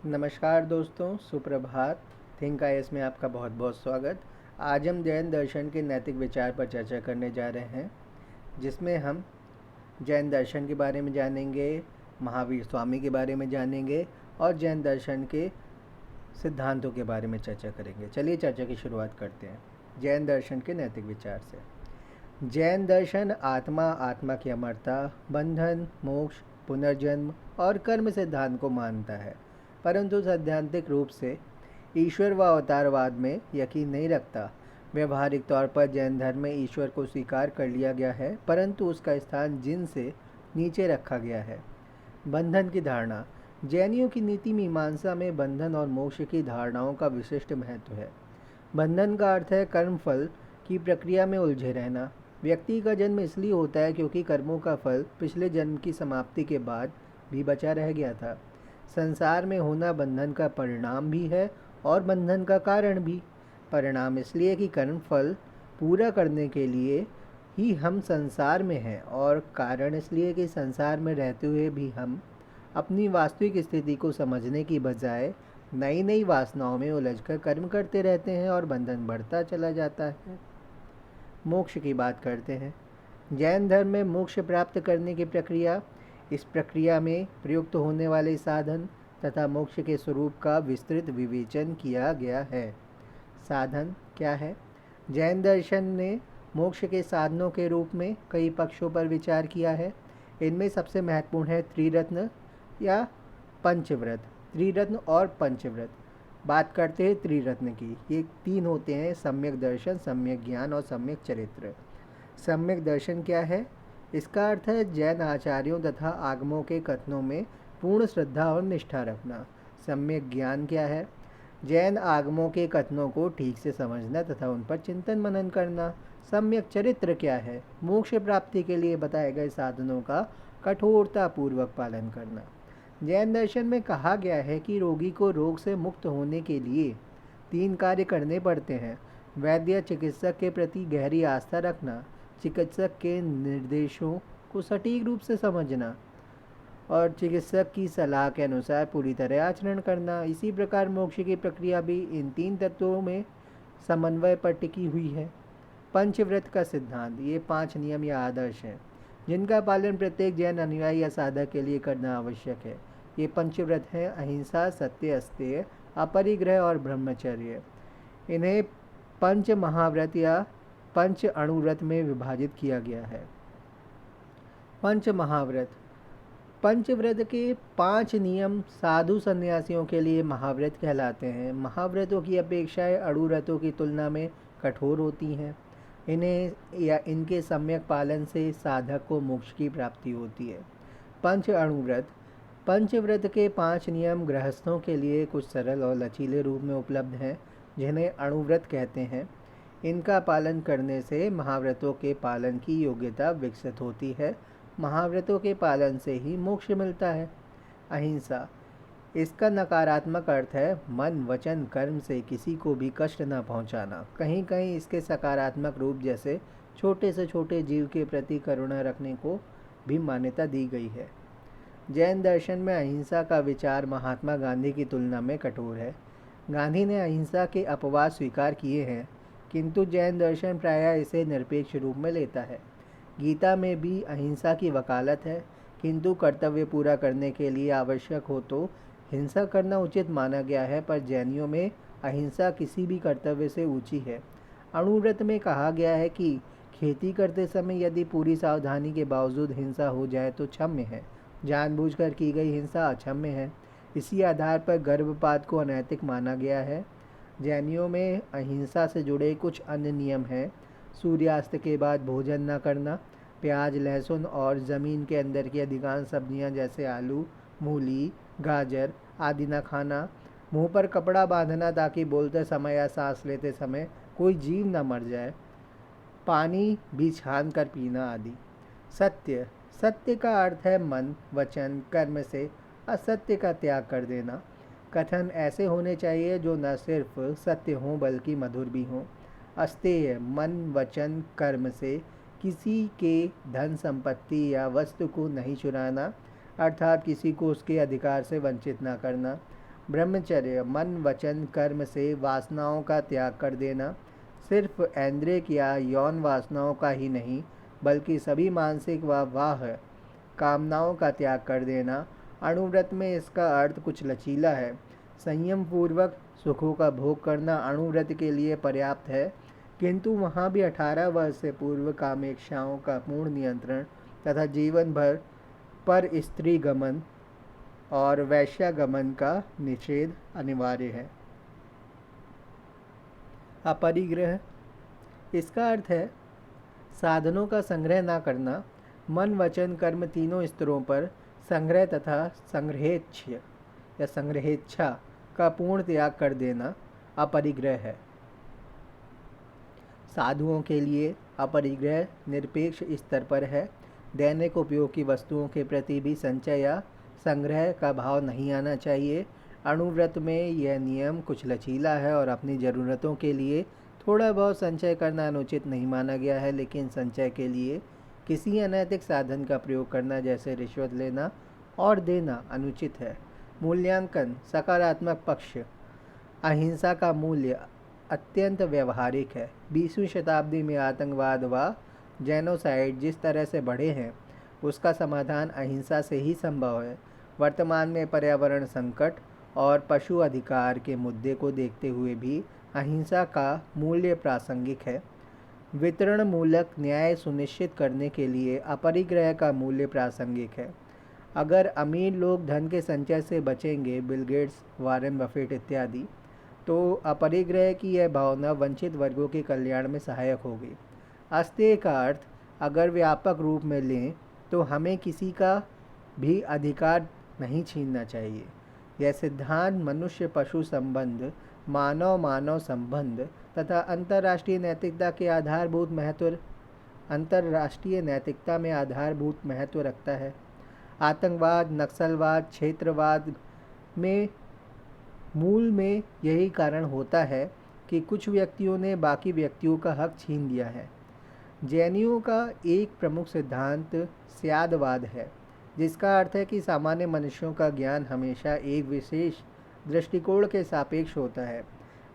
नमस्कार दोस्तों, सुप्रभात। थिंक आईएएस में आपका बहुत बहुत स्वागत। आज हम जैन दर्शन के नैतिक विचार पर चर्चा करने जा रहे हैं, जिसमें हम जैन दर्शन के बारे में जानेंगे, महावीर स्वामी के बारे में जानेंगे और जैन दर्शन के सिद्धांतों के बारे में चर्चा करेंगे। चलिए चर्चा की शुरुआत करते हैं जैन दर्शन के नैतिक विचार से। जैन दर्शन आत्मा की अमरता, बंधन, मोक्ष, पुनर्जन्म और कर्म सिद्धांत को मानता है, परंतु सैद्धांतिक रूप से ईश्वर व अवतारवाद में यकीन नहीं रखता। व्यवहारिक तौर पर जैन धर्म में ईश्वर को स्वीकार कर लिया गया है, परंतु उसका स्थान जिन से नीचे रखा गया है। बंधन की धारणा। जैनियों की नीति मीमांसा में बंधन और मोक्ष की धारणाओं का विशिष्ट महत्व है। बंधन का अर्थ है कर्मफल की प्रक्रिया में उलझे रहना। व्यक्ति का जन्म इसलिए होता है क्योंकि कर्मों का फल पिछले जन्म की समाप्ति के बाद भी बचा रह गया था। संसार में होना बंधन का परिणाम भी है और बंधन का कारण भी। परिणाम इसलिए कि कर्म फल पूरा करने के लिए ही हम संसार में हैं, और कारण इसलिए कि संसार में रहते हुए भी हम अपनी वास्तविक स्थिति को समझने की बजाय नई नई वासनाओं में उलझकर कर्म करते रहते हैं और बंधन बढ़ता चला जाता है। मोक्ष की बात करते हैं। जैन धर्म में मोक्ष प्राप्त करने की प्रक्रिया, इस प्रक्रिया में प्रयुक्त होने वाले साधन तथा मोक्ष के स्वरूप का विस्तृत विवेचन किया गया है। साधन क्या है? जैन दर्शन ने मोक्ष के साधनों के रूप में कई पक्षों पर विचार किया है। इनमें सबसे महत्वपूर्ण है त्रिरत्न या पंचव्रत। त्रिरत्न और पंचव्रत। बात करते हैं त्रिरत्न की। ये तीन होते हैं: सम्यक दर्शन, सम्यक ज्ञान और सम्यक चरित्र। सम्यक दर्शन क्या है? इसका अर्थ है जैन आचार्यों तथा आगमों के कथनों में पूर्ण श्रद्धा और निष्ठा रखना। सम्यक ज्ञान क्या है? जैन आगमों के कथनों को ठीक से समझना तथा उन पर चिंतन मनन करना। सम्यक चरित्र क्या है? मोक्ष प्राप्ति के लिए बताए गए साधनों का कठोरतापूर्वक पालन करना। जैन दर्शन में कहा गया है कि रोगी को रोग से मुक्त होने के लिए 3 कार्य करने पड़ते हैं: वैद्य चिकित्सक के प्रति गहरी आस्था रखना, चिकित्सक के निर्देशों को सटीक रूप से समझना और चिकित्सक की सलाह के अनुसार पूरी तरह आचरण करना। इसी प्रकार मोक्ष की प्रक्रिया भी इन 3 तत्वों में समन्वय पर टिकी हुई है। पंचव्रत का सिद्धांत। ये 5 नियम या आदर्श हैं जिनका पालन प्रत्येक जैन अनुयायी या साधक के लिए करना आवश्यक है। ये पंचव्रत हैं: अहिंसा, सत्य, अस्तेय, अपरिग्रह और ब्रह्मचर्य। इन्हें पंच महाव्रत या पंच अणुव्रत में विभाजित किया गया है। पंच महाव्रत। पंचव्रत के 5 नियम साधु सन्यासियों के लिए महाव्रत कहलाते हैं। महाव्रतों की अपेक्षाएं अणुव्रतों की तुलना में कठोर होती हैं। इन्हें या इनके सम्यक पालन से साधक को मोक्ष की प्राप्ति होती है। पंच अणुव्रत। पंचव्रत के 5 नियम गृहस्थों के लिए कुछ सरल और लचीले रूप में उपलब्ध हैं, जिन्हें अणुव्रत कहते हैं। इनका पालन करने से महाव्रतों के पालन की योग्यता विकसित होती है। महाव्रतों के पालन से ही मोक्ष मिलता है। अहिंसा। इसका नकारात्मक अर्थ है मन, वचन, कर्म से किसी को भी कष्ट न पहुंचाना। कहीं कहीं इसके सकारात्मक रूप जैसे छोटे से छोटे जीव के प्रति करुणा रखने को भी मान्यता दी गई है। जैन दर्शन में अहिंसा का विचार महात्मा गांधी की तुलना में कठोर है। गांधी ने अहिंसा के अपवाद स्वीकार किए हैं, किंतु जैन दर्शन प्रायः इसे निरपेक्ष रूप में लेता है। गीता में भी अहिंसा की वकालत है, किंतु कर्तव्य पूरा करने के लिए आवश्यक हो तो हिंसा करना उचित माना गया है, पर जैनियों में अहिंसा किसी भी कर्तव्य से ऊंची है। अणुव्रत में कहा गया है कि खेती करते समय यदि पूरी सावधानी के बावजूद हिंसा हो जाए तो क्षम्य है, जानबूझकर की गई हिंसा अक्षम्य है। इसी आधार पर गर्भपात को अनैतिक माना गया है। जैनियों में अहिंसा से जुड़े कुछ अन्य नियम हैं: सूर्यास्त के बाद भोजन न करना, प्याज, लहसुन और ज़मीन के अंदर की अधिकांश सब्जियां जैसे आलू, मूली, गाजर आदि न खाना, मुंह पर कपड़ा बांधना ताकि बोलते समय या सांस लेते समय कोई जीव न मर जाए, पानी भी छान कर पीना आदि। सत्य। सत्य का अर्थ है मन, वचन, कर्म से असत्य का त्याग कर देना। कथन ऐसे होने चाहिए जो न सिर्फ सत्य हों बल्कि मधुर भी हों। अस्तेय। मन, वचन, कर्म से किसी के धन संपत्ति या वस्तु को नहीं चुराना, अर्थात किसी को उसके अधिकार से वंचित न करना। ब्रह्मचर्य मन वचन कर्म से वासनाओं का त्याग कर देना सिर्फ ऐन्द्रिक या यौन वासनाओं का ही नहीं बल्कि सभी मानसिक व वाह कामनाओं का त्याग कर देना। अणुव्रत में इसका अर्थ कुछ लचीला है। संयम पूर्वक सुखों का भोग करना अणुव्रत के लिए पर्याप्त है, किंतु वहाँ भी 18 वर्ष से पूर्व कामेक्षाओं का पूर्ण नियंत्रण तथा जीवन भर पर स्त्री गमन और वैश्यागमन का निषेध अनिवार्य है। अपरिग्रह, इसका अर्थ है साधनों का संग्रह न करना, मन वचन कर्म तीनों स्तरों पर संग्रह तथा संग्रहेच्छा या संग्रहेच्छा का पूर्ण त्याग कर देना अपरिग्रह है। साधुओं के लिए अपरिग्रह निरपेक्ष स्तर पर है। दैनिक उपयोग की वस्तुओं के प्रति भी संचय या संग्रह का भाव नहीं आना चाहिए। अणुव्रत में यह नियम कुछ लचीला है और अपनी ज़रूरतों के लिए थोड़ा बहुत संचय करना अनुचित नहीं माना गया है, लेकिन संचय के लिए किसी अनैतिक साधन का प्रयोग करना जैसे रिश्वत लेना और देना अनुचित है। मूल्यांकन, सकारात्मक पक्ष, अहिंसा का मूल्य अत्यंत व्यवहारिक है। 20वीं शताब्दी में आतंकवाद व जेनोसाइड जिस तरह से बढ़े हैं उसका समाधान अहिंसा से ही संभव है। वर्तमान में पर्यावरण संकट और पशु अधिकार के मुद्दे को देखते हुए भी अहिंसा का मूल्य प्रासंगिक है। वितरण मूलक न्याय सुनिश्चित करने के लिए अपरिग्रह का मूल्य प्रासंगिक है। अगर अमीर लोग धन के संचय से बचेंगे, बिल गेट्स, वारेन बफेट इत्यादि, तो अपरिग्रह की यह भावना वंचित वर्गों के कल्याण में सहायक होगी। अस्तेय का अर्थ अगर व्यापक रूप में लें तो हमें किसी का भी अधिकार नहीं छीनना चाहिए। यह सिद्धांत मनुष्य पशु संबंध, मानव मानव संबंध तथा अंतर्राष्ट्रीय नैतिकता में आधारभूत महत्व रखता है। आतंकवाद, नक्सलवाद, क्षेत्रवाद में मूल में यही कारण होता है कि कुछ व्यक्तियों ने बाकी व्यक्तियों का हक छीन लिया है। जैनियों का एक प्रमुख सिद्धांत स्यादवाद है, जिसका अर्थ है कि सामान्य मनुष्यों का ज्ञान हमेशा एक विशेष दृष्टिकोण के सापेक्ष होता है।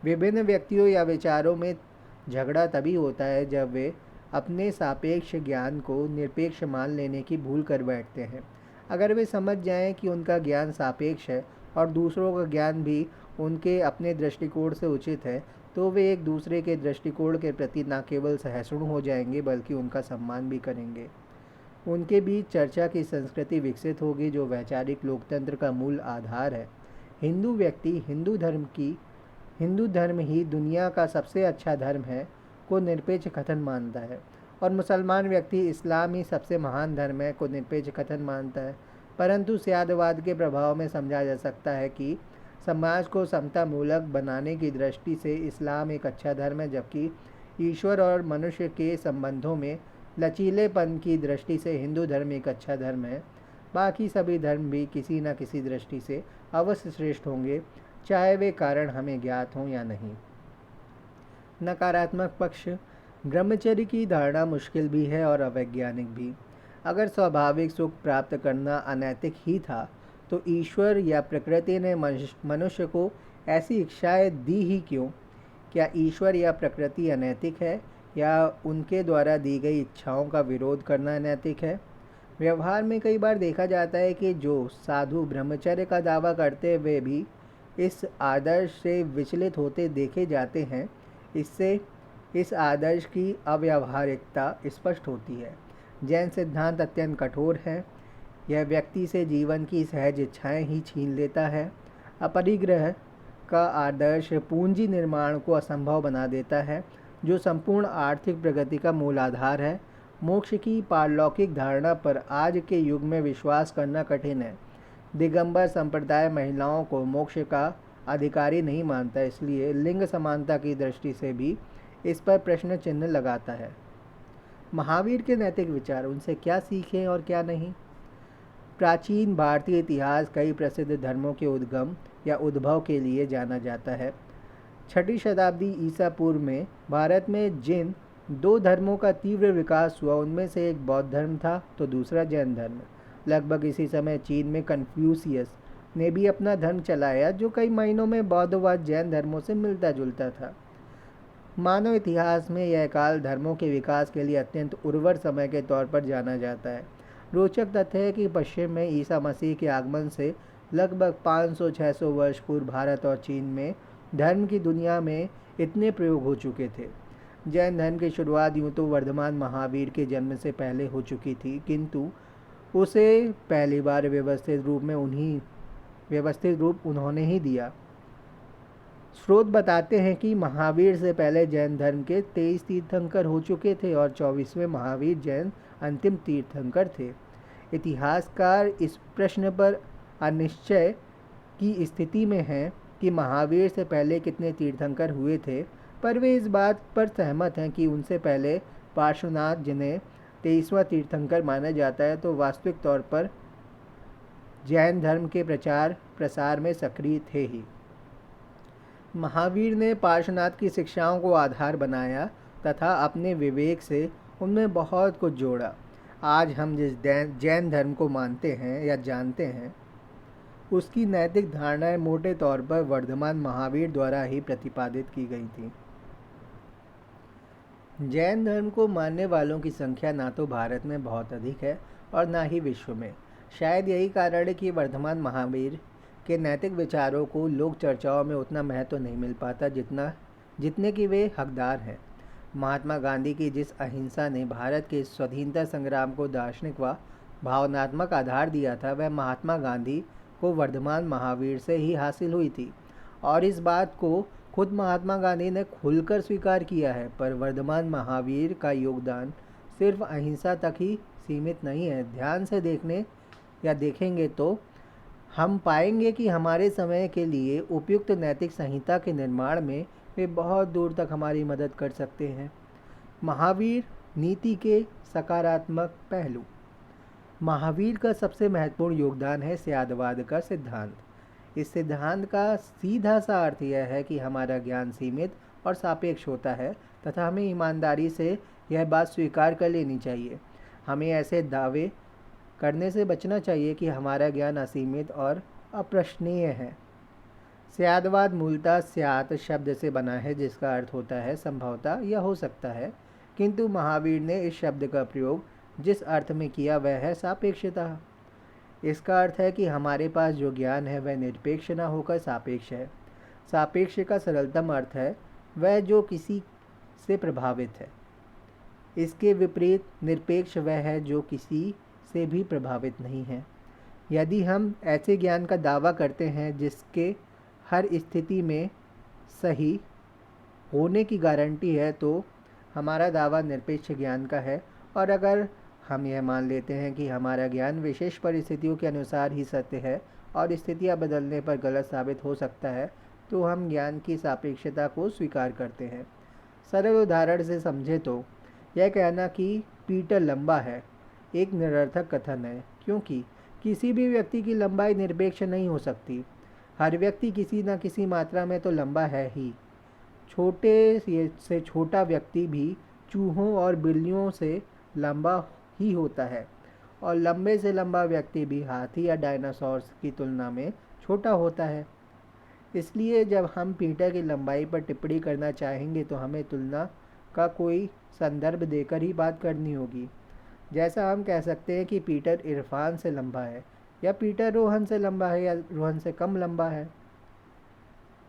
विभिन्न व्यक्तियों या विचारों में झगड़ा तभी होता है जब वे अपने सापेक्ष ज्ञान को निरपेक्ष मान लेने की भूल कर बैठते हैं। अगर वे समझ जाएं कि उनका ज्ञान सापेक्ष है और दूसरों का ज्ञान भी उनके अपने दृष्टिकोण से उचित है, तो वे एक दूसरे के दृष्टिकोण के प्रति न केवल सहिष्णु हो जाएंगे बल्कि उनका सम्मान भी करेंगे। उनके बीच चर्चा की संस्कृति विकसित होगी जो वैचारिक लोकतंत्र का मूल आधार है। हिंदू व्यक्ति हिंदू धर्म ही दुनिया का सबसे अच्छा धर्म है को निरपेक्ष कथन मानता है और मुसलमान व्यक्ति इस्लाम ही सबसे महान धर्म है को निरपेक्ष कथन मानता है। परंतु स्यादवाद के प्रभाव में समझा जा सकता है कि समाज को समता मूलक बनाने की दृष्टि से इस्लाम एक अच्छा धर्म है, जबकि ईश्वर और मनुष्य के संबंधों में लचीलेपन की दृष्टि से हिंदू धर्म एक अच्छा धर्म है। बाकी सभी धर्म भी किसी न किसी दृष्टि से अवश्य श्रेष्ठ होंगे, चाहे वे कारण हमें ज्ञात हों या नहीं। नकारात्मक पक्ष, ब्रह्मचर्य की धारणा मुश्किल भी है और अवैज्ञानिक भी। अगर स्वाभाविक सुख प्राप्त करना अनैतिक ही था तो ईश्वर या प्रकृति ने मनुष्य को ऐसी इच्छाएं दी ही क्यों? क्या ईश्वर या प्रकृति अनैतिक है या उनके द्वारा दी गई इच्छाओं का विरोध करना अनैतिक है? व्यवहार में कई बार देखा जाता है कि जो साधु ब्रह्मचर्य का दावा करते हुए भी इस आदर्श से विचलित होते देखे जाते हैं। इससे इस आदर्श की अव्यावहारिकता स्पष्ट होती है। जैन सिद्धांत अत्यंत कठोर है। यह व्यक्ति से जीवन की सहज इच्छाएं ही छीन लेता है। अपरिग्रह का आदर्श पूंजी निर्माण को असंभव बना देता है, जो संपूर्ण आर्थिक प्रगति का मूल आधार है। मोक्ष की पारलौकिक धारणा पर आज के युग में विश्वास करना कठिन है। दिगंबर संप्रदाय महिलाओं को मोक्ष का अधिकारी नहीं मानता, इसलिए लिंग समानता की दृष्टि से भी इस पर प्रश्न चिन्ह लगाता है। महावीर के नैतिक विचार, उनसे क्या सीखें और क्या नहीं? प्राचीन भारतीय इतिहास कई प्रसिद्ध धर्मों के उद्गम या उद्भव के लिए जाना जाता है। 6वीं शताब्दी ईसा पूर्व में भारत में जिन दो धर्मों का तीव्र विकास हुआ उनमें से एक बौद्ध धर्म था तो दूसरा जैन धर्म। लगभग इसी समय चीन में कन्फ्यूशियस ने भी अपना धर्म चलाया, जो कई महीनों में बौद्ध व जैन धर्मों से मिलता जुलता था। मानव इतिहास में यह काल धर्मों के विकास के लिए अत्यंत उर्वर समय के तौर पर जाना जाता है। रोचक तथ्य है कि पश्चिम में ईसा मसीह के आगमन से लगभग 500-600 वर्ष पूर्व भारत और चीन में धर्म की दुनिया में इतने प्रयोग हो चुके थे। जैन धर्म की शुरुआत यूँ तो वर्धमान महावीर के जन्म से पहले हो चुकी थी, किंतु उसे पहली बार व्यवस्थित रूप उन्होंने ही दिया। स्रोत बताते हैं कि महावीर से पहले जैन धर्म के 23 तीर्थंकर हो चुके थे और 24वें महावीर जैन अंतिम तीर्थंकर थे। इतिहासकार इस प्रश्न पर अनिश्चय की स्थिति में हैं कि महावीर से पहले कितने तीर्थंकर हुए थे, पर वे इस बात पर सहमत हैं कि उनसे पहले पार्श्वनाथ, जिन्हें 23वां तीर्थंकर माना जाता है, तो वास्तविक तौर पर जैन धर्म के प्रचार प्रसार में सक्रिय थे ही। महावीर ने पार्श्वनाथ की शिक्षाओं को आधार बनाया तथा अपने विवेक से उनमें बहुत कुछ जोड़ा। आज हम जिस जैन धर्म को मानते हैं या जानते हैं, उसकी नैतिक धारणाएं मोटे तौर पर वर्धमान महावीर द्वारा ही प्रतिपादित की गई थी। जैन धर्म को मानने वालों की संख्या ना तो भारत में बहुत अधिक है और ना ही विश्व में। शायद यही कारण है कि वर्धमान महावीर के नैतिक विचारों को लोक चर्चाओं में उतना महत्व नहीं मिल पाता जितने कि वे हकदार हैं। महात्मा गांधी की जिस अहिंसा ने भारत के स्वाधीनता संग्राम को दार्शनिक व भावनात्मक आधार दिया था, वह महात्मा गांधी को वर्धमान महावीर से ही हासिल हुई थी और इस बात को खुद महात्मा गांधी ने खुलकर स्वीकार किया है। पर वर्धमान महावीर का योगदान सिर्फ अहिंसा तक ही सीमित नहीं है। ध्यान से देखेंगे तो हम पाएंगे कि हमारे समय के लिए उपयुक्त नैतिक संहिता के निर्माण में वे बहुत दूर तक हमारी मदद कर सकते हैं। महावीर नीति के सकारात्मक पहलू। महावीर का सबसे महत्वपूर्ण योगदान है स्यादवाद का सिद्धांत। इस सिद्धांत का सीधा सा अर्थ यह है कि हमारा ज्ञान सीमित और सापेक्ष होता है तथा हमें ईमानदारी से यह बात स्वीकार कर लेनी चाहिए। हमें ऐसे दावे करने से बचना चाहिए कि हमारा ज्ञान असीमित और अप्रश्नीय है। स्यादवाद मूलतः स्यात् शब्द से बना है, जिसका अर्थ होता है संभवतः या हो सकता है, किंतु महावीर ने इस शब्द का प्रयोग जिस अर्थ में किया वह है सापेक्षता। इसका अर्थ है कि हमारे पास जो ज्ञान है वह निरपेक्ष न होकर सापेक्ष है। सापेक्ष का सरलतम अर्थ है वह जो किसी से प्रभावित है। इसके विपरीत निरपेक्ष वह है जो किसी से भी प्रभावित नहीं है। यदि हम ऐसे ज्ञान का दावा करते हैं जिसके हर स्थिति में सही होने की गारंटी है, तो हमारा दावा निरपेक्ष ज्ञान का है। और अगर हम यह मान लेते हैं कि हमारा ज्ञान विशेष परिस्थितियों के अनुसार ही सत्य है और स्थितियां बदलने पर गलत साबित हो सकता है, तो हम ज्ञान की सापेक्षता को स्वीकार करते हैं। सरल उदाहरण से समझे तो यह कहना कि पीटर लंबा है एक निरर्थक कथन है, क्योंकि किसी भी व्यक्ति की लंबाई निरपेक्ष नहीं हो सकती। हर व्यक्ति किसी न किसी मात्रा में तो लंबा है ही। छोटे से छोटा व्यक्ति भी चूहों और बिल्लियों से लंबा ही होता है और लंबे से लंबा व्यक्ति भी हाथी या डायनासोर्स की तुलना में छोटा होता है। इसलिए जब हम पीटर की लंबाई पर टिप्पणी करना चाहेंगे तो हमें तुलना का कोई संदर्भ देकर ही बात करनी होगी। जैसा हम कह सकते हैं कि पीटर इरफान से लंबा है, या पीटर रोहन से लंबा है, या रोहन से कम लंबा है।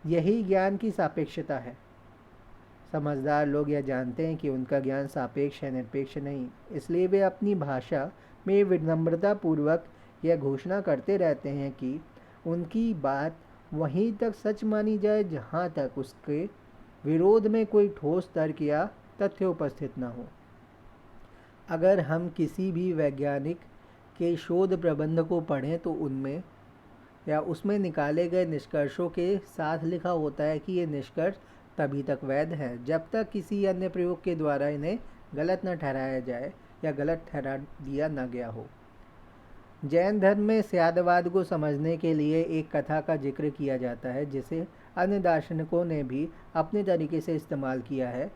यही ज्ञान की सापेक्षता है। समझदार लोग यह जानते हैं कि उनका ज्ञान सापेक्ष है, निरपेक्ष नहीं। इसलिए वे अपनी भाषा में विनम्रता पूर्वक यह घोषणा करते रहते हैं कि उनकी बात वहीं तक सच मानी जाए जहाँ तक उसके विरोध में कोई ठोस तर्क या तथ्य उपस्थित न हो। अगर हम किसी भी वैज्ञानिक के शोध प्रबंध को पढ़ें तो उनमें या उसमें निकाले गए निष्कर्षों के साथ लिखा होता है कि ये निष्कर्ष तभी तक वैध है जब तक किसी अन्य प्रयोग के द्वारा इन्हें गलत न ठहराया जाए या गलत ठहरा दिया न गया हो। जैन धर्म में स्यादवाद को समझने के लिए एक कथा का जिक्र किया जाता है, जिसे अन्य दार्शनिकों ने भी अपने तरीके से इस्तेमाल किया है।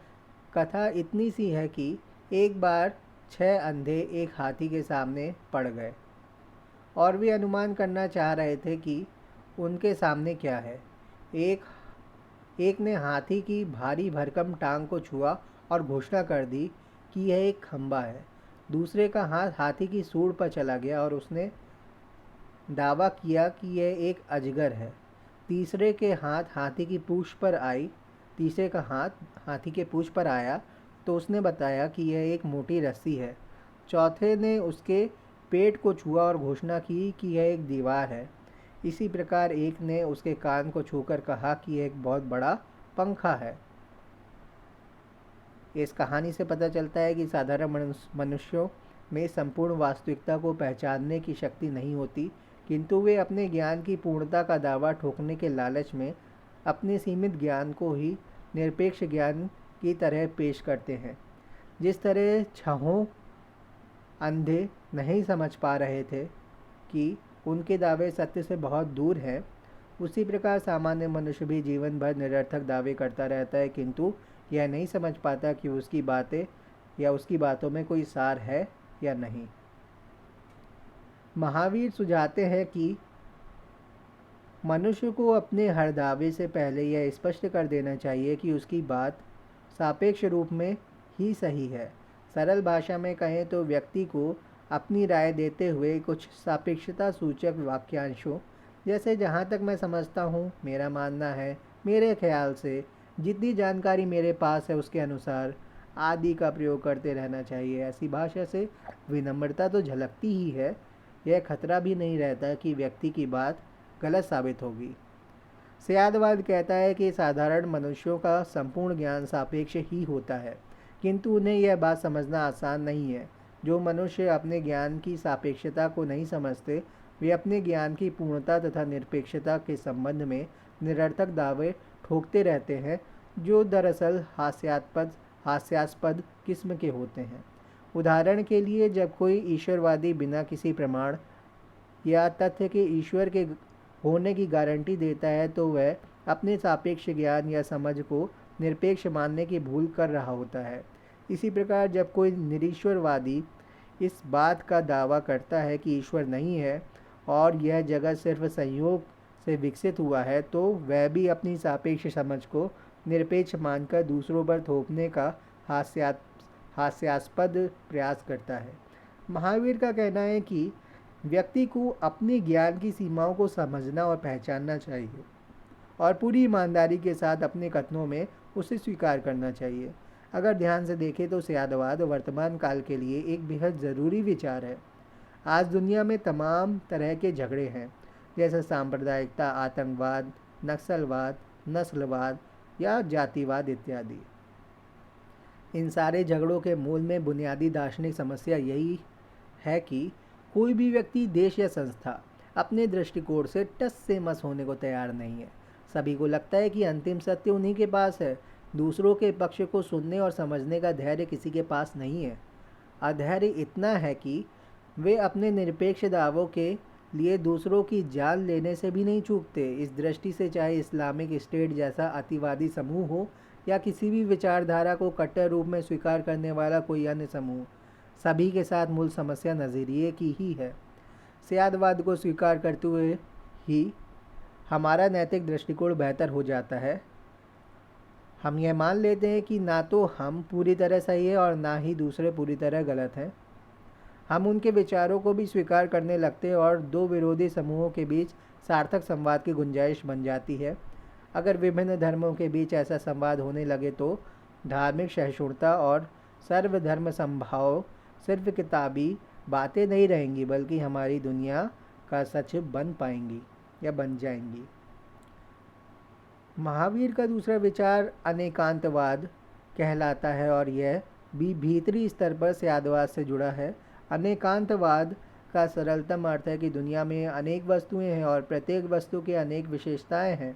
कथा इतनी सी है कि एक बार 6 अंधे एक हाथी के सामने पड़ गए और वे अनुमान करना चाह रहे थे कि उनके सामने क्या है। एक एक ने हाथी की भारी भरकम टांग को छुआ और घोषणा कर दी कि यह एक खंबा है। दूसरे का हाथ हाथी की सूंड पर चला गया और उसने दावा किया कि यह एक अजगर है। तीसरे के हाथ हाथी की पूंछ पर आई तीसरे का हाथ हाथी के पूंछ पर आया तो उसने बताया कि यह एक मोटी रस्सी है। चौथे ने उसके पेट को छुआ और घोषणा की कि यह एक दीवार है। इसी प्रकार एक ने उसके कान को छूकर कहा कि यह एक बहुत बड़ा पंखा है। इस कहानी से पता चलता है कि साधारण मनुष्यों में संपूर्ण वास्तविकता को पहचानने की शक्ति नहीं होती, किंतु वे अपने ज्ञान की पूर्णता का दावा ठोकने के लालच में अपने सीमित ज्ञान को ही निरपेक्ष ज्ञान की तरह पेश करते हैं। जिस तरह छहों अंधे नहीं समझ पा रहे थे कि उनके दावे सत्य से बहुत दूर हैं, उसी प्रकार सामान्य मनुष्य भी जीवन भर निरर्थक दावे करता रहता है, किंतु यह नहीं समझ पाता कि उसकी बातें या उसकी बातों में कोई सार है या नहीं। महावीर सुझाते हैं कि मनुष्य को अपने हर दावे से पहले यह स्पष्ट कर देना चाहिए कि उसकी बात सापेक्ष रूप में ही सही है। सरल भाषा में कहें तो व्यक्ति को अपनी राय देते हुए कुछ सापेक्षता सूचक वाक्यांशों जैसे जहाँ तक मैं समझता हूँ, मेरा मानना है, मेरे ख्याल से, जितनी जानकारी मेरे पास है उसके अनुसार आदि का प्रयोग करते रहना चाहिए। ऐसी भाषा से विनम्रता तो झलकती ही है, यह खतरा भी नहीं रहता कि व्यक्ति की बात गलत साबित होगी। स्यादवाद कहता है कि साधारण मनुष्यों का संपूर्ण ज्ञान सापेक्ष ही होता है, किंतु उन्हें यह बात समझना आसान नहीं है। जो मनुष्य अपने ज्ञान की सापेक्षता को नहीं समझते, वे अपने ज्ञान की पूर्णता तथा निरपेक्षता के संबंध में निरर्थक दावे ठोकते रहते हैं, जो दरअसल हास्यास्पद किस्म के होते हैं। उदाहरण के लिए, जब कोई ईश्वरवादी बिना किसी प्रमाण या तथ्य के ईश्वर के होने की गारंटी देता है, तो वह अपने सापेक्ष ज्ञान या समझ को निरपेक्ष मानने की भूल कर रहा होता है। इसी प्रकार जब कोई निरीश्वरवादी इस बात का दावा करता है कि ईश्वर नहीं है और यह जगत सिर्फ संयोग से विकसित हुआ है, तो वह भी अपनी सापेक्ष समझ को निरपेक्ष मानकर दूसरों पर थोपने का हास्यास्पद प्रयास करता है। महावीर का कहना है कि व्यक्ति को अपने ज्ञान की सीमाओं को समझना और पहचानना चाहिए और पूरी ईमानदारी के साथ अपने कथनों में उसे स्वीकार करना चाहिए। अगर ध्यान से देखें तो स्यादवाद वर्तमान काल के लिए एक बेहद ज़रूरी विचार है। आज दुनिया में तमाम तरह के झगड़े हैं, जैसे सांप्रदायिकता, आतंकवाद, नक्सलवाद, नस्लवाद या जातिवाद इत्यादि। इन सारे झगड़ों के मूल में बुनियादी दार्शनिक समस्या यही है कि कोई भी व्यक्ति, देश या संस्था अपने दृष्टिकोण से टस से मस होने को तैयार नहीं है। सभी को लगता है कि अंतिम सत्य उन्हीं के पास है। दूसरों के पक्ष को सुनने और समझने का धैर्य किसी के पास नहीं है। अधैर्य इतना है कि वे अपने निरपेक्ष दावों के लिए दूसरों की जान लेने से भी नहीं चूकते। इस दृष्टि से चाहे इस्लामिक स्टेट जैसा अतिवादी समूह हो या किसी भी विचारधारा को कट्टर रूप में स्वीकार करने वाला कोई अन्य समूह, सभी के साथ मूल समस्या नज़रिए की ही है। स्यादवाद को स्वीकार करते हुए ही हमारा नैतिक दृष्टिकोण बेहतर हो जाता है। हम यह मान लेते हैं कि ना तो हम पूरी तरह सही है और ना ही दूसरे पूरी तरह गलत हैं। हम उनके विचारों को भी स्वीकार करने लगते हैं और दो विरोधी समूहों के बीच सार्थक संवाद की गुंजाइश बन जाती है। अगर विभिन्न धर्मों के बीच ऐसा संवाद होने लगे तो धार्मिक सहिष्णुता और सर्वधर्म समभाव सिर्फ किताबी बातें नहीं रहेंगी, बल्कि हमारी दुनिया का सच बन पाएंगी या बन जाएंगी। महावीर का दूसरा विचार अनेकांतवाद कहलाता है और यह भी भीतरी स्तर पर स्यादवाद से जुड़ा है। अनेकांतवाद का सरलतम अर्थ है कि दुनिया में अनेक वस्तुएं हैं और प्रत्येक वस्तु के अनेक विशेषताएं हैं।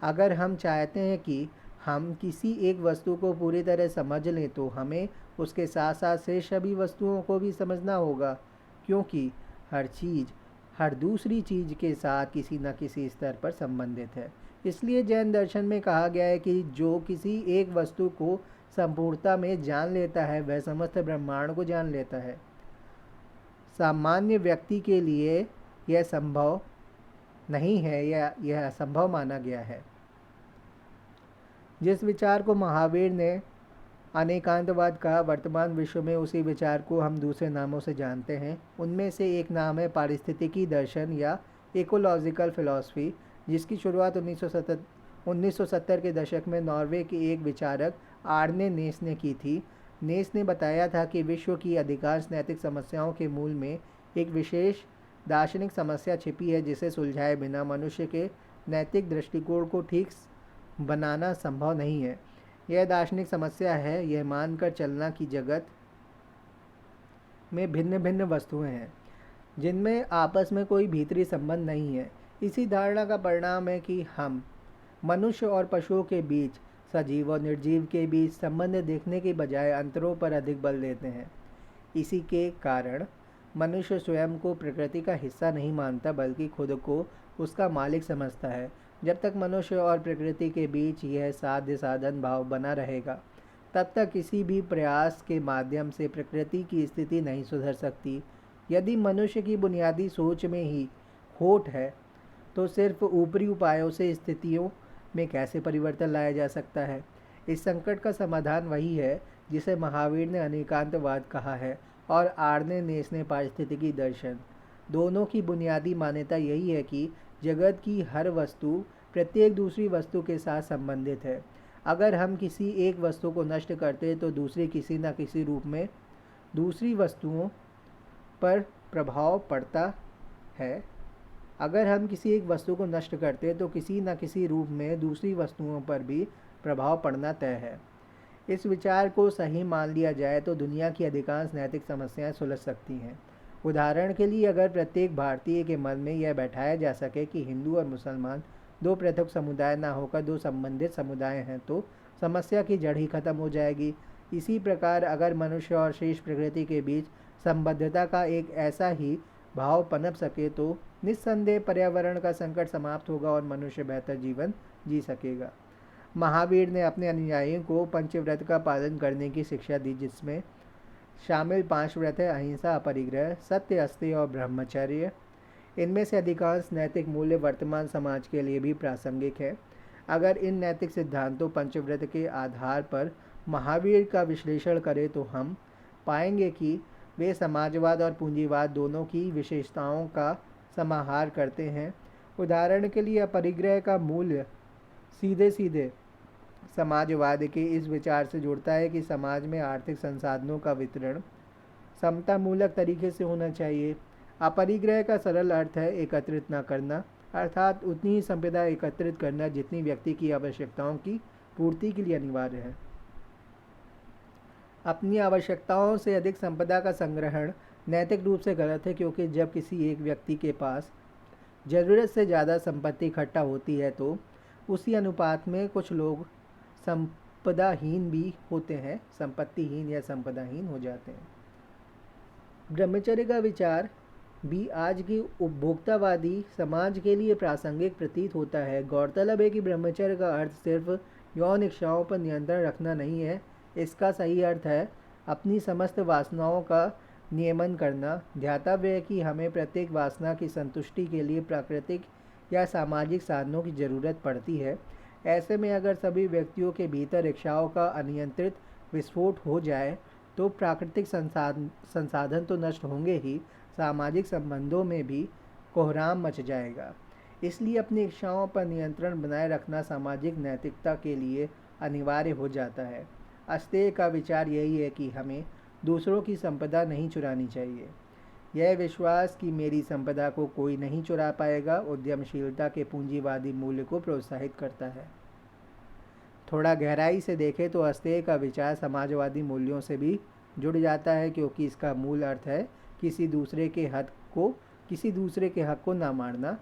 अगर हम चाहते हैं कि हम किसी एक वस्तु को पूरी तरह समझ लें, तो हमें उसके साथ साथ शेष सभी वस्तुओं को भी समझना होगा, क्योंकि हर चीज़ हर दूसरी चीज़ के साथ किसी न किसी स्तर पर संबंधित है। इसलिए जैन दर्शन में कहा गया है कि जो किसी एक वस्तु को संपूर्णता में जान लेता है, वह समस्त ब्रह्मांड को जान लेता है। सामान्य व्यक्ति के लिए यह संभव नहीं है या यह असंभव माना गया है। जिस विचार को महावीर ने अनेकांतवाद कहा, वर्तमान विश्व में उसी विचार को हम दूसरे नामों से जानते हैं। उनमें से एक नाम है पारिस्थितिकी दर्शन या इकोलॉजिकल फिलॉसफी, जिसकी शुरुआत 1970 के दशक में नॉर्वे के एक विचारक आर्ने नेस ने की थी। नेस ने बताया था कि विश्व की अधिकांश नैतिक समस्याओं के मूल में एक विशेष दार्शनिक समस्या छिपी है, जिसे सुलझाए बिना मनुष्य के नैतिक दृष्टिकोण को ठीक बनाना संभव नहीं है। यह दार्शनिक समस्या है यह मानकर चलना कि जगत में भिन्न भिन्न वस्तुएं हैं जिनमें आपस में कोई भीतरी संबंध नहीं है। इसी धारणा का परिणाम है कि हम मनुष्य और पशुओं के बीच, सजीव और निर्जीव के बीच संबंध देखने के बजाय अंतरों पर अधिक बल देते हैं। इसी के कारण मनुष्य स्वयं को प्रकृति का हिस्सा नहीं मानता, बल्कि खुद को उसका मालिक समझता है। जब तक मनुष्य और प्रकृति के बीच यह साध्य साधन भाव बना रहेगा, तब तक किसी भी प्रयास के माध्यम से प्रकृति की स्थिति नहीं सुधर सकती। यदि मनुष्य की बुनियादी सोच में ही खोट है, तो सिर्फ ऊपरी उपायों से स्थितियों में कैसे परिवर्तन लाया जा सकता है। इस संकट का समाधान वही है जिसे महावीर ने अनेकांतवाद कहा है और आर्ने नेस ने पारिस्थितिकी दर्शन। दोनों की बुनियादी मान्यता यही है कि जगत की हर वस्तु प्रत्येक दूसरी वस्तु के साथ संबंधित है। अगर हम किसी एक वस्तु को नष्ट करते तो दूसरी किसी न किसी रूप में दूसरी वस्तुओं पर प्रभाव पड़ता है। अगर हम किसी एक वस्तु को नष्ट करते तो किसी न किसी रूप में दूसरी वस्तुओं पर भी प्रभाव पड़ना तय है। इस विचार को सही मान लिया जाए तो दुनिया की अधिकांश नैतिक समस्याएं सुलझ सकती हैं। उदाहरण के लिए, अगर प्रत्येक भारतीय के मन में यह बैठाया जा सके कि हिंदू और मुसलमान दो पृथक समुदाय ना होकर दो संबंधित समुदाय हैं, तो समस्या की जड़ ही खत्म हो जाएगी। इसी प्रकार अगर मनुष्य और शेष प्रकृति के बीच संबद्धता का एक ऐसा ही भाव पनप सके तो निस्संदेह पर्यावरण का संकट समाप्त होगा और मनुष्य बेहतर जीवन जी सकेगा। महावीर ने अपने अनुयायियों को पंचव्रत का पालन करने की शिक्षा दी, जिसमें शामिल 5 व्रत है: अहिंसा, अपरिग्रह, सत्य, अस्तेय और ब्रह्मचर्य। इनमें से अधिकांश नैतिक मूल्य वर्तमान समाज के लिए भी प्रासंगिक है। अगर इन नैतिक सिद्धांतों पंचव्रत के आधार पर महावीर का विश्लेषण करें तो हम पाएंगे कि वे समाजवाद और पूंजीवाद दोनों की विशेषताओं का समाहार करते हैं। उदाहरण के लिए, अपरिग्रह का मूल्य सीधे सीधे समाजवाद के इस विचार से जुड़ता है कि समाज में आर्थिक संसाधनों का वितरण समतामूलक तरीके से होना चाहिए। अपरिग्रह का सरल अर्थ है एकत्रित न करना, अर्थात उतनी ही संपदा एकत्रित करना जितनी व्यक्ति की आवश्यकताओं की पूर्ति के लिए अनिवार्य है। अपनी आवश्यकताओं से अधिक संपदा का संग्रहण नैतिक रूप से गलत है, क्योंकि जब किसी एक व्यक्ति के पास ज़रूरत से ज़्यादा संपत्ति इकट्ठा होती है तो उसी अनुपात में कुछ लोग संपदाहीन भी होते हैं, संपत्तिहीन या संपदाहीन हो जाते हैं। ब्रह्मचर्य का विचार भी आज की उपभोक्तावादी समाज के लिए प्रासंगिक प्रतीत होता है। गौरतलब है कि ब्रह्मचर्य का अर्थ सिर्फ यौन इच्छाओं पर नियंत्रण रखना नहीं है। इसका सही अर्थ है अपनी समस्त वासनाओं का नियमन करना। ध्यातव्य है कि हमें प्रत्येक वासना की संतुष्टि के लिए प्राकृतिक या सामाजिक साधनों की ज़रूरत पड़ती है। ऐसे में अगर सभी व्यक्तियों के भीतर इच्छाओं का अनियंत्रित विस्फोट हो जाए तो प्राकृतिक संसाधन तो नष्ट होंगे ही, सामाजिक संबंधों में भी कोहराम मच जाएगा। इसलिए अपनी इच्छाओं पर नियंत्रण बनाए रखना सामाजिक नैतिकता के लिए अनिवार्य हो जाता है। अस्तेय का विचार यही है कि हमें दूसरों की संपदा नहीं चुरानी चाहिए। यह विश्वास कि मेरी संपदा को कोई नहीं चुरा पाएगा उद्यमशीलता के पूंजीवादी मूल्य को प्रोत्साहित करता है। थोड़ा गहराई से देखें तो अस्तेय का विचार समाजवादी मूल्यों से भी जुड़ जाता है, क्योंकि इसका मूल अर्थ है किसी दूसरे के हक को ना मारना।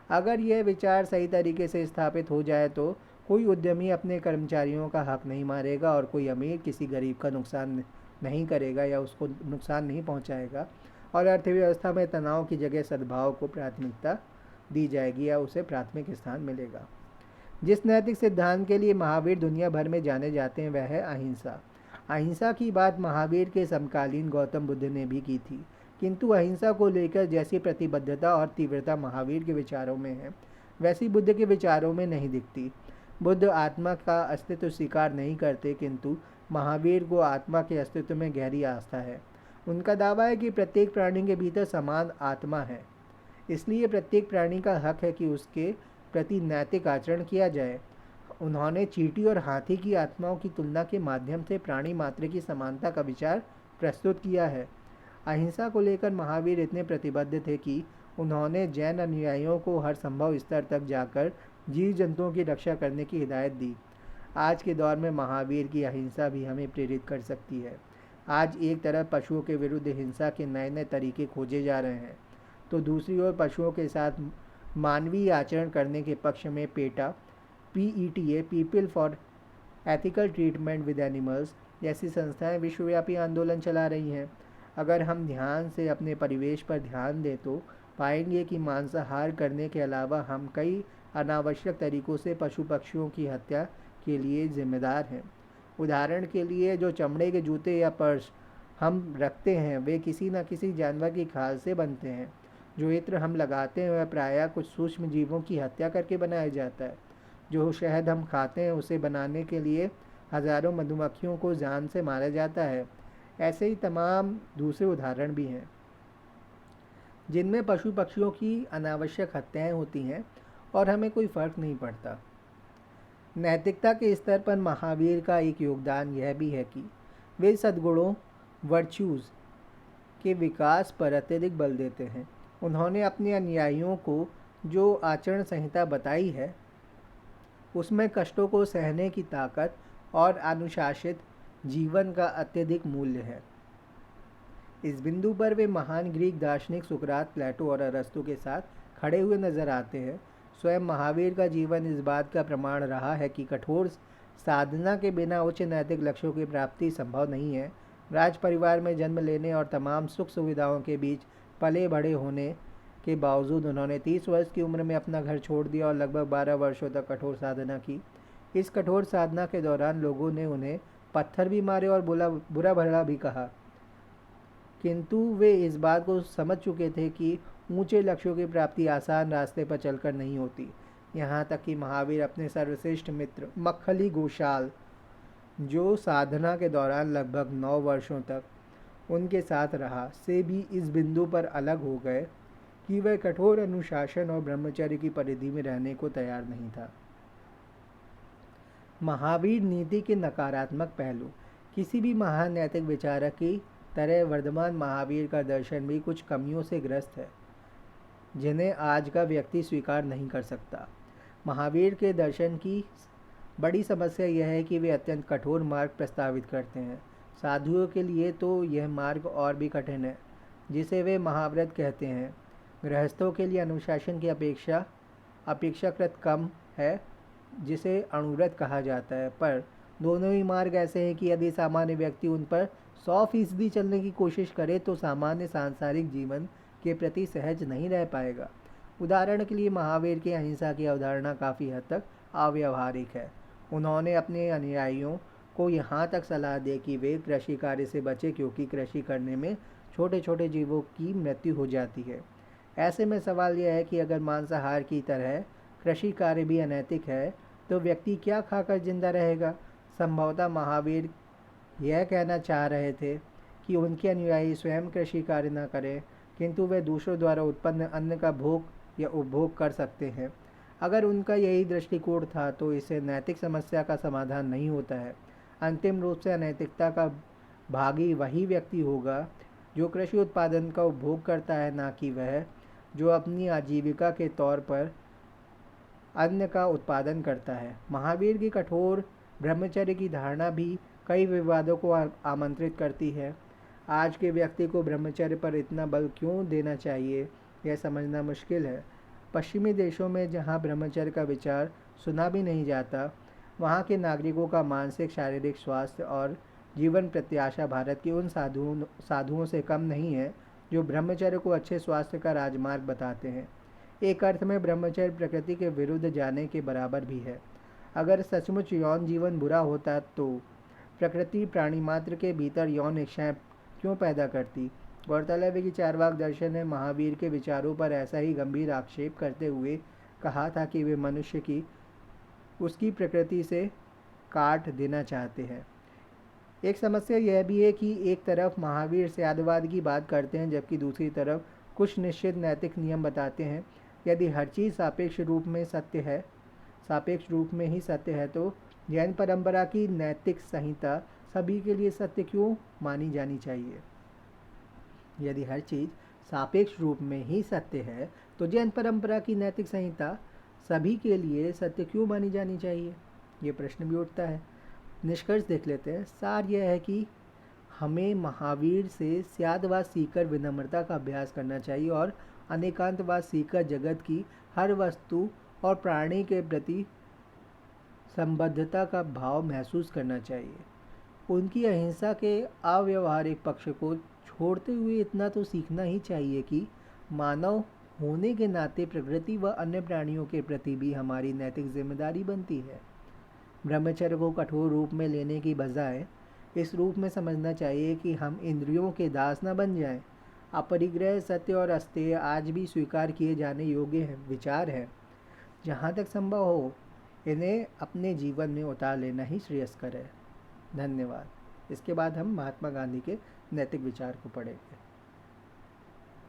अगर यह विचार सही तरीके से स्थापित हो जाए तो कोई उद्यमी अपने कर्मचारियों का हक नहीं मारेगा और कोई अमीर किसी गरीब का नुकसान नहीं करेगा या उसको नुकसान नहीं पहुंचाएगा, और अर्थव्यवस्था में तनाव की जगह सद्भाव को प्राथमिकता दी जाएगी या उसे प्राथमिक स्थान मिलेगा। जिस नैतिक सिद्धांत के लिए महावीर दुनिया भर में जाने जाते हैं वह है अहिंसा। अहिंसा की बात महावीर के समकालीन गौतम बुद्ध ने भी की थी, किंतु अहिंसा को लेकर जैसी प्रतिबद्धता और तीव्रता महावीर के विचारों में है, वैसी बुद्ध के विचारों में नहीं दिखती। बुद्ध आत्मा का अस्तित्व स्वीकार नहीं करते, किंतु महावीर को आत्मा के अस्तित्व में गहरी आस्था है। उनका दावा है कि प्रत्येक प्राणी के भीतर समान आत्मा है, इसलिए प्रत्येक प्राणी का हक है कि उसके प्रति नैतिक आचरण किया जाए। उन्होंने चींटी और हाथी की आत्माओं की तुलना के माध्यम से प्राणी मात्र की समानता का विचार प्रस्तुत किया है। अहिंसा को लेकर महावीर इतने प्रतिबद्ध थे कि उन्होंने जैन अनुयायियों को हर संभव स्तर तक जाकर जीव जंतुओं की रक्षा करने की हिदायत दी। आज के दौर में महावीर की अहिंसा भी हमें प्रेरित कर सकती है। आज एक तरफ पशुओं के विरुद्ध हिंसा के नए नए तरीके खोजे जा रहे हैं, तो दूसरी ओर पशुओं के साथ मानवीय आचरण करने के पक्ष में PETA PETA people for ethical treatment with animals जैसी संस्थाएं विश्वव्यापी आंदोलन चला रही हैं। अगर हम ध्यान से अपने परिवेश पर ध्यान दें तो पाएंगे कि मांसाहार करने के अलावा हम कई अनावश्यक तरीकों से पशु पक्षियों की हत्या के लिए जिम्मेदार हैं। उदाहरण के लिए जो चमड़े के जूते या पर्स हम रखते हैं वे किसी न किसी जानवर की खाल से बनते हैं। जो इत्र हम लगाते हैं वह प्रायः कुछ सूक्ष्म जीवों की हत्या करके बनाया जाता है। जो शहद हम खाते हैं उसे बनाने के लिए हजारों मधुमक्खियों को जान से मारा जाता है। ऐसे ही तमाम दूसरे उदाहरण भी हैं जिनमें पशु पक्षियों की अनावश्यक हत्याएं होती हैं और हमें कोई फर्क नहीं पड़ता। नैतिकता के स्तर पर महावीर का एक योगदान यह भी है कि वे सद्गुणों वर्च्यूज़ के विकास पर अत्यधिक बल देते हैं। उन्होंने अपने अनुयायियों को जो आचरण संहिता बताई है उसमें कष्टों को सहने की ताकत और अनुशासित जीवन का अत्यधिक मूल्य है। इस बिंदु पर वे महान ग्रीक दार्शनिक सुकरात, प्लेटो और अरस्तु के साथ खड़े हुए नजर आते हैं। स्वयं महावीर का जीवन इस बात का प्रमाण रहा है कि कठोर साधना के बिना उच्च नैतिक लक्ष्यों की प्राप्ति संभव नहीं है। राज परिवार में जन्म लेने और तमाम सुख सुविधाओं के बीच पले बड़े होने के बावजूद उन्होंने 30 वर्ष की उम्र में अपना घर छोड़ दिया और लगभग 12 वर्षों तक कठोर साधना की। इस कठोर साधना के दौरान लोगों ने उन्हें पत्थर भी मारे और बुरा भला भी कहा, किंतु वे इस बात को समझ चुके थे कि ऊंचे लक्ष्यों की प्राप्ति आसान रास्ते पर चलकर नहीं होती। यहाँ तक कि महावीर अपने सर्वश्रेष्ठ मित्र मक्खली गोशाल, जो साधना के दौरान लगभग 9 वर्षों तक उनके साथ रहा, से भी इस बिंदु पर अलग हो गए कि वह कठोर अनुशासन और ब्रह्मचर्य की परिधि में रहने को तैयार नहीं था। महावीर नीति के नकारात्मक पहलू। किसी भी महान नैतिक विचारक की तरह वर्तमान महावीर का दर्शन भी कुछ कमियों से ग्रस्त है जिन्हें आज का व्यक्ति स्वीकार नहीं कर सकता। महावीर के दर्शन की बड़ी समस्या यह है कि वे अत्यंत कठोर मार्ग प्रस्तावित करते हैं। साधुओं के लिए तो यह मार्ग और भी कठिन है, जिसे वे महाव्रत कहते हैं। गृहस्थों के लिए अनुशासन की अपेक्षाकृत कम है, जिसे अणुव्रत कहा जाता है। पर दोनों ही मार्ग ऐसे हैं कि यदि सामान्य व्यक्ति उन पर 100% चलने की कोशिश करे तो सामान्य सांसारिक जीवन के प्रति सहज नहीं रह पाएगा। उदाहरण के लिए महावीर की अहिंसा की अवधारणा काफ़ी हद तक अव्यावहारिक है। उन्होंने अपने अनुयायियों को यहाँ तक सलाह दी कि वे कृषि कार्य से बचें, क्योंकि कृषि करने में छोटे छोटे जीवों की मृत्यु हो जाती है। ऐसे में सवाल यह है कि अगर मांसाहार की तरह कृषि कार्य भी अनैतिक है तो व्यक्ति क्या खाकर जिंदा रहेगा। संभवतः महावीर यह कहना चाह रहे थे कि उनके अनुयायी स्वयं कृषि कार्य न करें, किंतु वे दूसरों द्वारा उत्पन्न अन्न का भोग या उपभोग कर सकते हैं। अगर उनका यही दृष्टिकोण था तो इससे नैतिक समस्या का समाधान नहीं होता है। अंतिम रूप से अनैतिकता का भागी वही व्यक्ति होगा जो कृषि उत्पादन का उपभोग करता है, ना कि वह जो अपनी आजीविका के तौर पर अन्न का उत्पादन करता है। महावीर की कठोर ब्रह्मचर्य की धारणा भी कई विवादों को आमंत्रित करती है। आज के व्यक्ति को ब्रह्मचर्य पर इतना बल क्यों देना चाहिए, यह समझना मुश्किल है। पश्चिमी देशों में जहाँ ब्रह्मचर्य का विचार सुना भी नहीं जाता, वहाँ के नागरिकों का मानसिक शारीरिक स्वास्थ्य और जीवन प्रत्याशा भारत के उन साधुओं से कम नहीं है जो ब्रह्मचर्य को अच्छे स्वास्थ्य का राजमार्ग बताते हैं। एक अर्थ में ब्रह्मचर्य प्रकृति के विरुद्ध जाने के बराबर भी है। अगर सचमुच यौन जीवन बुरा होता तो प्रकृति प्राणी मात्र के भीतर यौन इच्छाएं क्यों पैदा करती। गौरतलब है कि चारवाक दर्शन ने महावीर के विचारों पर ऐसा ही गंभीर आक्षेप करते हुए कहा था कि वे मनुष्य की उसकी प्रकृति से काट देना चाहते हैं। एक समस्या यह भी है कि एक तरफ महावीर स्यादवाद की बात करते हैं, जबकि दूसरी तरफ कुछ निश्चित नैतिक नियम बताते हैं। यदि हर चीज़ सापेक्ष रूप में ही सत्य है, तो जैन परंपरा की नैतिक संहिता सभी के लिए सत्य क्यों मानी जानी चाहिए? यदि हर चीज़ सापेक्ष रूप में ही सत्य है, तो जैन परंपरा की नैतिक संहिता सभी के लिए सत्य क्यों मानी जानी चाहिए? ये प्रश्न भी उठता है। निष्कर्ष देख लेते हैं। सार यह है कि हमें महावीर से स्यादवाद सीखकर विनम्रता का अभ्यास करना चाहिए और अनेकांतवाद सीखकर जगत की हर वस्तु और प्राणी के प्रति संबद्धता का भाव महसूस करना चाहिए। उनकी अहिंसा के अव्यवहारिक पक्ष को छोड़ते हुए इतना तो सीखना ही चाहिए कि मानव होने के नाते प्रकृति व अन्य प्राणियों के प्रति भी हमारी नैतिक जिम्मेदारी बनती है। ब्रह्मचर्य को कठोर रूप में लेने की बजाय इस रूप में समझना चाहिए कि हम इंद्रियों के दास न बन जाएं। अपरिग्रह, सत्य और अस्तेय आज भी स्वीकार किए जाने योग्य विचार हैं। जहाँ तक संभव हो, इन्हें अपने जीवन में उतार लेना ही श्रेयस्कर है। धन्यवाद। इसके बाद हम महात्मा गांधी के नैतिक विचार को पढ़ेंगे।